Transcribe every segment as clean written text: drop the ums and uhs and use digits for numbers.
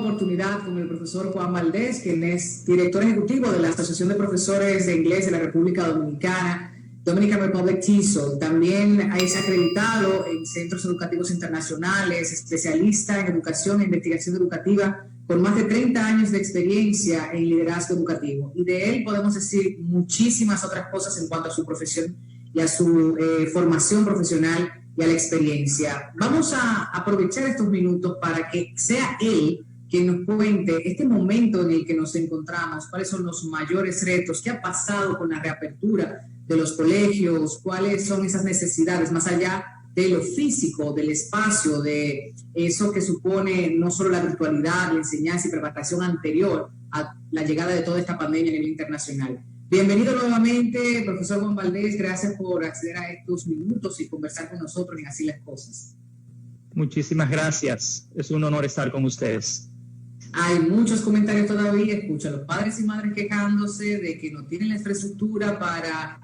oportunidad con el profesor Juan Valdés, quien es director ejecutivo de la Asociación de Profesores de Inglés de la República Dominicana, Dominican Republic TESOL. También es acreditado en centros educativos internacionales, especialista en educación e investigación educativa, con más de 30 años de experiencia en liderazgo educativo. Y de él podemos decir muchísimas otras cosas en cuanto a su profesión y a su formación profesional y a la experiencia. Vamos a aprovechar estos minutos para que sea él quien nos cuente este momento en el que nos encontramos, cuáles son los mayores retos, qué ha pasado con la reapertura de los colegios, cuáles son esas necesidades más allá de lo físico, del espacio, de eso que supone no solo la virtualidad, la enseñanza y preparación anterior a la llegada de toda esta pandemia a nivel internacional. Bienvenido nuevamente, profesor Juan Valdés. Gracias por acceder a estos minutos y conversar con nosotros en Así las Cosas. Muchísimas gracias. Es un honor estar con ustedes. Hay muchos comentarios todavía. Escucha a los padres y madres quejándose de que no tienen la infraestructura para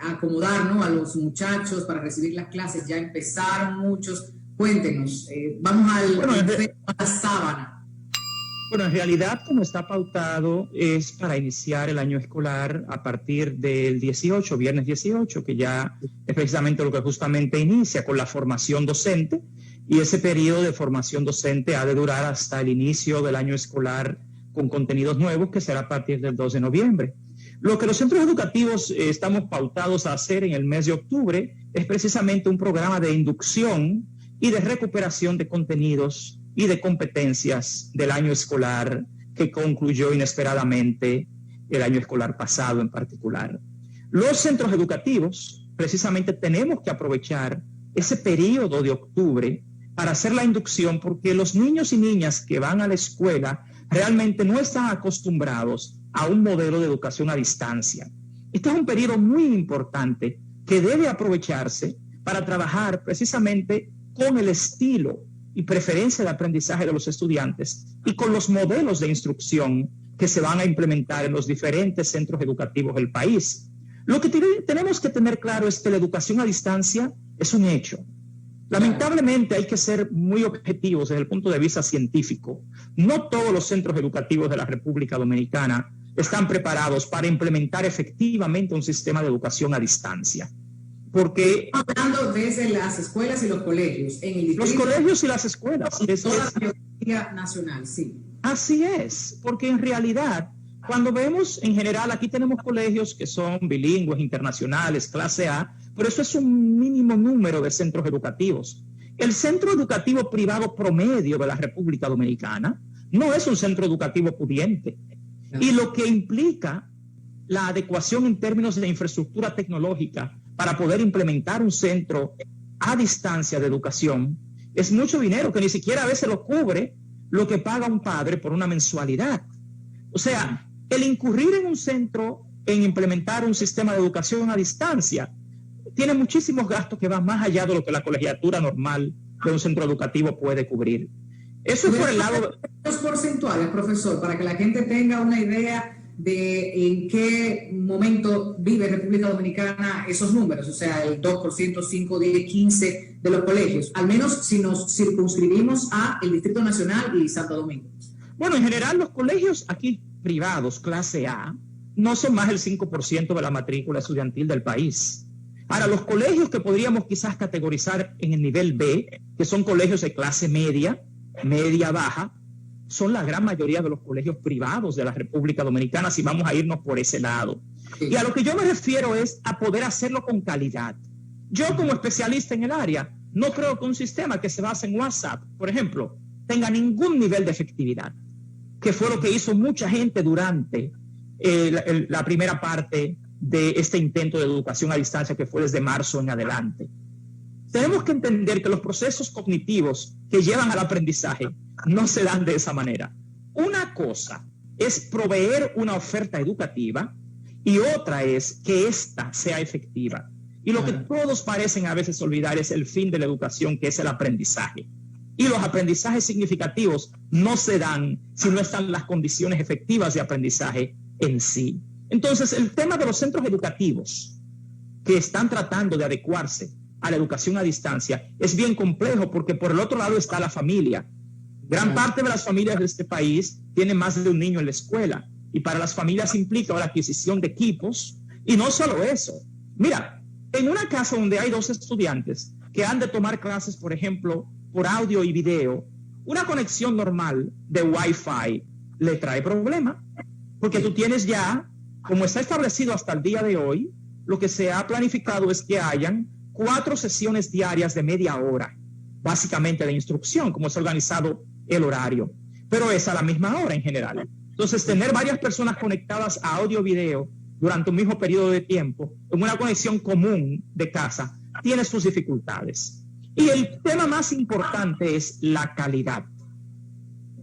acomodar, ¿no?, a los muchachos para recibir las clases. Ya empezaron muchos. Cuéntenos. Vamos a la sábana. Bueno, en realidad, como está pautado, es para iniciar el año escolar a partir del 18, viernes 18, que ya es precisamente lo que justamente inicia con la formación docente, y ese periodo de formación docente ha de durar hasta el inicio del año escolar con contenidos nuevos, que será a partir del 2 de noviembre. Lo que los centros educativos estamos pautados a hacer en el mes de octubre es precisamente un programa de inducción y de recuperación de contenidos y de competencias del año escolar que concluyó inesperadamente el año escolar pasado en particular. Los centros educativos precisamente tenemos que aprovechar ese periodo de octubre para hacer la inducción, porque los niños y niñas que van a la escuela realmente no están acostumbrados a un modelo de educación a distancia. Este es un periodo muy importante que debe aprovecharse para trabajar precisamente con el estilo y preferencia de aprendizaje de los estudiantes y con los modelos de instrucción que se van a implementar en los diferentes centros educativos del país. Lo que tenemos que tener claro es que la educación a distancia es un hecho. Lamentablemente hay que ser muy objetivos desde el punto de vista científico. No todos los centros educativos de la República Dominicana están preparados para implementar efectivamente un sistema de educación a distancia. Porque hablando desde las escuelas y los colegios, en el los colegios y las escuelas, toda la geografía nacional, sí. Así es, porque en realidad, cuando vemos en general, aquí tenemos colegios que son bilingües, internacionales, clase A, pero eso es un mínimo número de centros educativos. El centro educativo privado promedio de la República Dominicana no es un centro educativo pudiente. Y lo que implica la adecuación en términos de infraestructura tecnológica para poder implementar un centro a distancia de educación es mucho dinero que ni siquiera a veces lo cubre lo que paga un padre por una mensualidad. O sea, el incurrir en un centro, en implementar un sistema de educación a distancia, tiene muchísimos gastos que van más allá de lo que la colegiatura normal de un centro educativo puede cubrir. Eso es por el lado... Los porcentuales, profesor, para que la gente tenga una idea de en qué momento vive República Dominicana esos números, o sea, el 2%, 5, 10, 15 de los colegios, al menos si nos circunscribimos a el Distrito Nacional y Santo Domingo. Bueno, en general los colegios aquí privados, clase A, no son más del 5% de la matrícula estudiantil del país. Ahora, los colegios que podríamos quizás categorizar en el nivel B, que son colegios de clase media, media-baja, son la gran mayoría de los colegios privados de la República Dominicana, si vamos a irnos por ese lado. Sí. Y a lo que yo me refiero es a poder hacerlo con calidad. Yo, como especialista en el área, no creo que un sistema que se base en WhatsApp, por ejemplo, tenga ningún nivel de efectividad, que fue lo que hizo mucha gente durante la primera parte de este intento de educación a distancia, que fue desde marzo en adelante. Tenemos que entender que los procesos cognitivos que llevan al aprendizaje no se dan de esa manera. Una cosa es proveer una oferta educativa y otra es que ésta sea efectiva. Y lo que todos parecen a veces olvidar es el fin de la educación, que es el aprendizaje. Y los aprendizajes significativos no se dan si no están las condiciones efectivas de aprendizaje en sí. Entonces, el tema de los centros educativos que están tratando de adecuarse a la educación a distancia es bien complejo, porque por el otro lado está la familia. Gran parte de las familias de este país tienen más de un niño en la escuela y para las familias implica la adquisición de equipos y no solo eso. Mira, en una casa donde hay 2 estudiantes que han de tomar clases, por ejemplo, por audio y video, una conexión normal de Wi-Fi le trae problema porque tú tienes ya, como está establecido hasta el día de hoy, lo que se ha planificado es que hayan 4 sesiones diarias de media hora, básicamente de instrucción, como es organizado el horario, pero es a la misma hora en general. Entonces, tener varias personas conectadas a audio y video durante un mismo periodo de tiempo, en una conexión común de casa, tiene sus dificultades. Y el tema más importante es la calidad.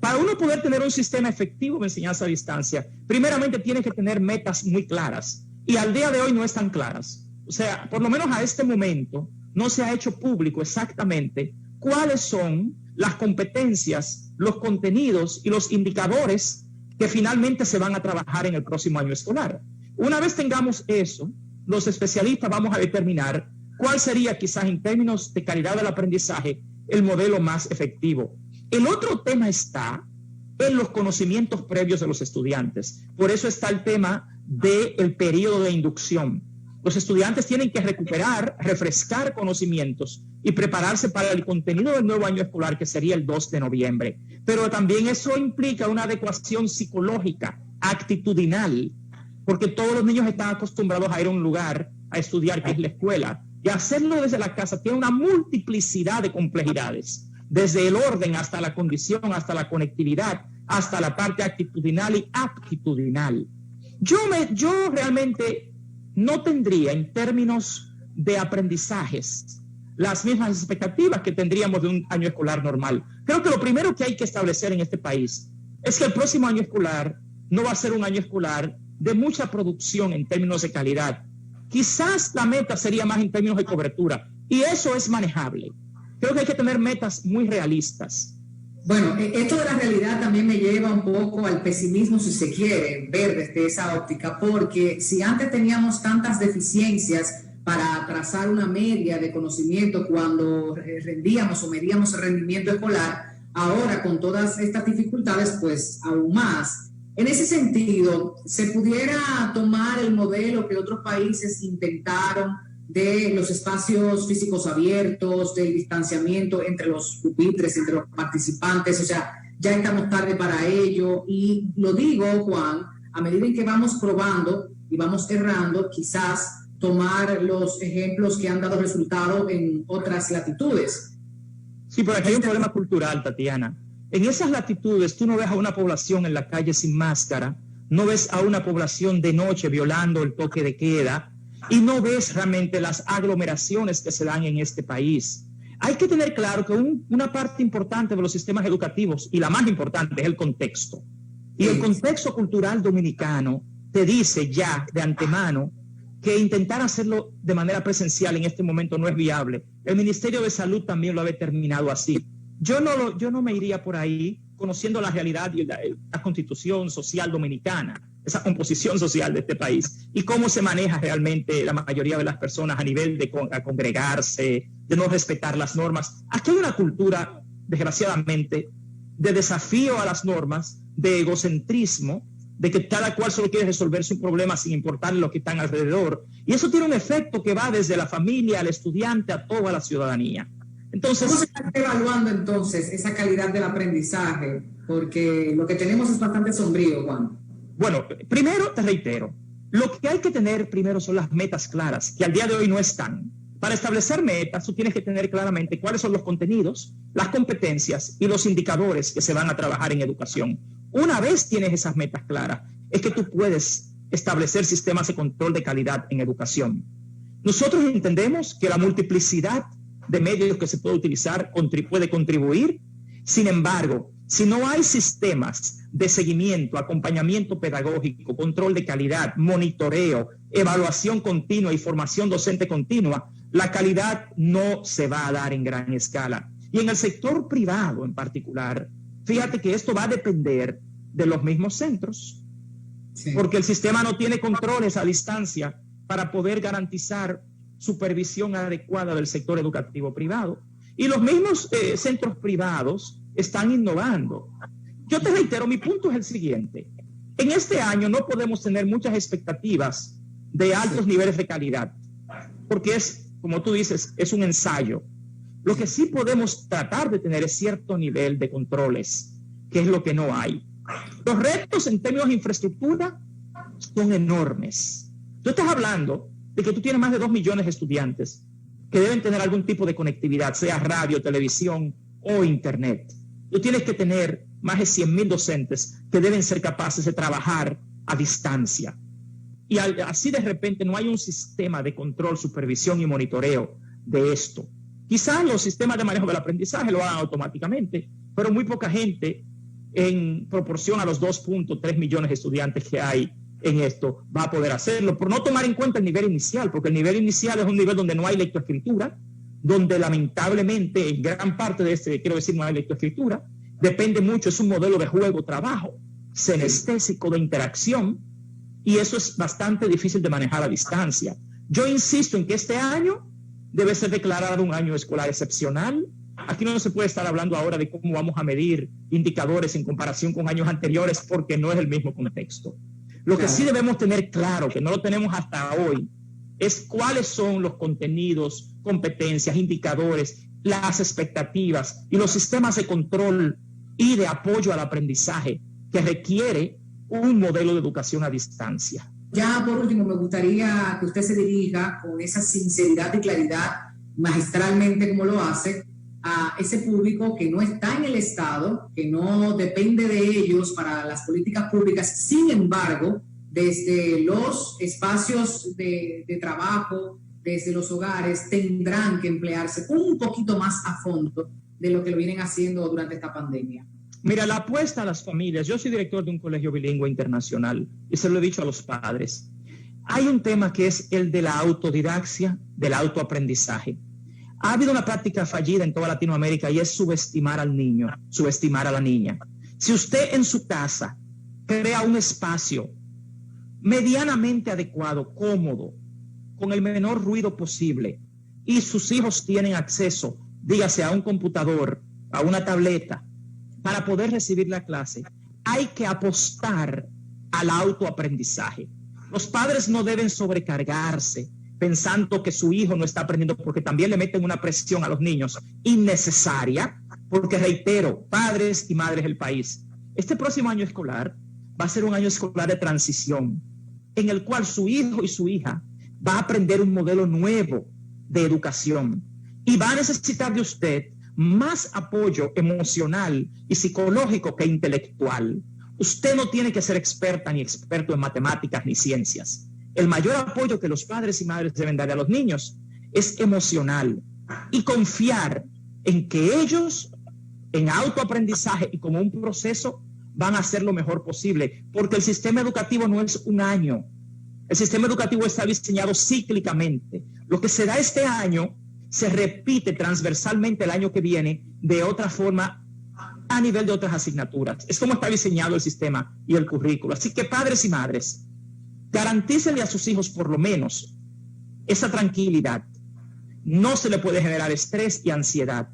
Para uno poder tener un sistema efectivo de enseñanza a distancia, primeramente tiene que tener metas muy claras, y al día de hoy no están claras. O sea, por lo menos a este momento, no se ha hecho público exactamente cuáles son las competencias, los contenidos y los indicadores que finalmente se van a trabajar en el próximo año escolar. Una vez tengamos eso, los especialistas vamos a determinar cuál sería quizás en términos de calidad del aprendizaje el modelo más efectivo. El otro tema está en los conocimientos previos de los estudiantes. Por eso está el tema del periodo de inducción. Los estudiantes tienen que recuperar, refrescar conocimientos y prepararse para el contenido del nuevo año escolar, que sería el 2 de noviembre. Pero también eso implica una adecuación psicológica, actitudinal, porque todos los niños están acostumbrados a ir a un lugar a estudiar, que es la escuela, y hacerlo desde la casa tiene una multiplicidad de complejidades, desde el orden hasta la condición, hasta la conectividad, hasta la parte actitudinal y aptitudinal. Yo realmente no tendría en términos de aprendizajes las mismas expectativas que tendríamos de un año escolar normal. Creo que lo primero que hay que establecer en este país es que el próximo año escolar no va a ser un año escolar de mucha producción en términos de calidad. Quizás la meta sería más en términos de cobertura, y eso es manejable. Creo que hay que tener metas muy realistas. Bueno, esto de la realidad también me lleva un poco al pesimismo, si se quiere, ver desde esa óptica, porque si antes teníamos tantas deficiencias para trazar una media de conocimiento cuando rendíamos o medíamos el rendimiento escolar, ahora con todas estas dificultades, pues aún más. En ese sentido, ¿se pudiera tomar el modelo que otros países intentaron de los espacios físicos abiertos, del distanciamiento entre los pupitres, entre los participantes? O sea, ya estamos tarde para ello. Y lo digo, Juan, a medida en que vamos probando y vamos errando, quizás tomar los ejemplos que han dado resultado en otras latitudes. Sí, pero aquí hay un problema cultural, Tatiana. En esas latitudes tú no ves a una población en la calle sin máscara, no ves a una población de noche violando el toque de queda, y no ves realmente las aglomeraciones que se dan en este país. Hay que tener claro que una parte importante de los sistemas educativos, y la más importante, es el contexto. Y el contexto cultural dominicano te dice ya de antemano que intentar hacerlo de manera presencial en este momento no es viable. El Ministerio de Salud también lo ha determinado así. Yo no me iría por ahí conociendo la realidad y la constitución social dominicana, esa composición social de este país y cómo se maneja realmente la mayoría de las personas a nivel de congregarse, de no respetar las normas. Aquí hay una cultura, desgraciadamente, de desafío a las normas, de egocentrismo, de que cada cual solo quiere resolver su problema sin importar lo que están alrededor. Y eso tiene un efecto que va desde la familia, al estudiante, a toda la ciudadanía. Entonces, ¿cómo se está evaluando entonces esa calidad del aprendizaje? Porque lo que tenemos es bastante sombrío, Juan. Bueno, primero te reitero, lo que hay que tener primero son las metas claras, que al día de hoy no están. Para establecer metas, tú tienes que tener claramente cuáles son los contenidos, las competencias y los indicadores que se van a trabajar en educación. Una vez tienes esas metas claras, es que tú puedes establecer sistemas de control de calidad en educación. Nosotros entendemos que la multiplicidad de medios que se puede utilizar puede contribuir. Sin embargo, si no hay sistemas de seguimiento, acompañamiento pedagógico, control de calidad, monitoreo, evaluación continua y formación docente continua, la calidad no se va a dar en gran escala. Y en el sector privado en particular, fíjate que esto va a depender de los mismos centros, sí, porque el sistema no tiene controles a distancia para poder garantizar supervisión adecuada del sector educativo privado. Y los mismos centros privados están innovando. Yo te reitero, mi punto es el siguiente. En este año no podemos tener muchas expectativas de altos niveles de calidad, porque es, como tú dices, es un ensayo. Lo que sí podemos tratar de tener es cierto nivel de controles, que es lo que no hay. Los retos en términos de infraestructura son enormes. Tú estás hablando de que tú tienes más de 2 millones de estudiantes que deben tener algún tipo de conectividad, sea radio, televisión o internet. Tú tienes que tener más de 100,000 docentes que deben ser capaces de trabajar a distancia. Y así de repente no hay un sistema de control, supervisión y monitoreo de esto. Quizás los sistemas de manejo del aprendizaje lo hagan automáticamente, pero muy poca gente en proporción a los 2.3 millones de estudiantes que hay en esto va a poder hacerlo, por no tomar en cuenta el nivel inicial, porque el nivel inicial es un nivel donde no hay lectoescritura, donde lamentablemente en gran parte de quiero decir, no hay lectoescritura, depende mucho, es un modelo de juego-trabajo, senestésico de interacción, y eso es bastante difícil de manejar a distancia. Yo insisto en que este año debe ser declarado un año escolar excepcional. Aquí no se puede estar hablando ahora de cómo vamos a medir indicadores en comparación con años anteriores, porque no es el mismo contexto. Lo que sí debemos tener claro, que no lo tenemos hasta hoy, es cuáles son los contenidos, competencias, indicadores, las expectativas y los sistemas de control y de apoyo al aprendizaje que requiere un modelo de educación a distancia. Ya por último, me gustaría que usted se dirija con esa sinceridad y claridad, magistralmente como lo hace, a ese público que no está en el Estado, que no depende de ellos para las políticas públicas. Sin embargo, desde los espacios de trabajo, desde los hogares, tendrán que emplearse un poquito más a fondo de lo que lo vienen haciendo durante esta pandemia. Mira, la apuesta a las familias, yo soy director de un colegio bilingüe internacional y se lo he dicho a los padres. Hay un tema que es el de la autodidaxia, del autoaprendizaje. Ha habido una práctica fallida en toda Latinoamérica y es subestimar al niño, subestimar a la niña. Si usted en su casa crea un espacio medianamente adecuado, cómodo, con el menor ruido posible, y sus hijos tienen acceso, dígase, a un computador, a una tableta, para poder recibir la clase, hay que apostar al autoaprendizaje. Los padres no deben sobrecargarse pensando que su hijo no está aprendiendo, porque también le meten una presión a los niños innecesaria, porque reitero, padres y madres del país, este próximo año escolar va a ser un año escolar de transición, en el cual su hijo y su hija va a aprender un modelo nuevo de educación y va a necesitar de usted más apoyo emocional y psicológico que intelectual. Usted no tiene que ser experta ni experto en matemáticas ni ciencias. El mayor apoyo que los padres y madres deben dar a los niños es emocional y confiar en que ellos, en autoaprendizaje y como un proceso, van a hacer lo mejor posible, porque el sistema educativo no es un año. El sistema educativo está diseñado cíclicamente. Lo que se da este año se repite transversalmente el año que viene de otra forma a nivel de otras asignaturas. Es como está diseñado el sistema y el currículo. Así que padres y madres, garantícenle a sus hijos por lo menos esa tranquilidad. No se le puede generar estrés y ansiedad.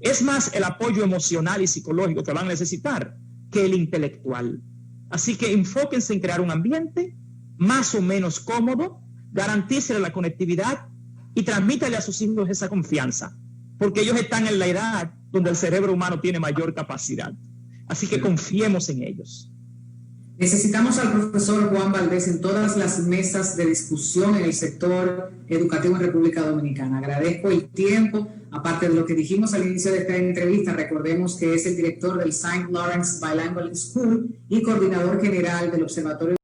Es más el apoyo emocional y psicológico que van a necesitar que el intelectual. Así que enfóquense en crear un ambiente más o menos cómodo, garantícenle la conectividad y transmítale a sus hijos esa confianza, porque ellos están en la edad donde el cerebro humano tiene mayor capacidad. Así que confiemos en ellos. Necesitamos al profesor Juan Valdés en todas las mesas de discusión en el sector educativo en República Dominicana. Agradezco el tiempo. Aparte de lo que dijimos al inicio de esta entrevista, recordemos que es el director del St. Lawrence Bilingual School y coordinador general del Observatorio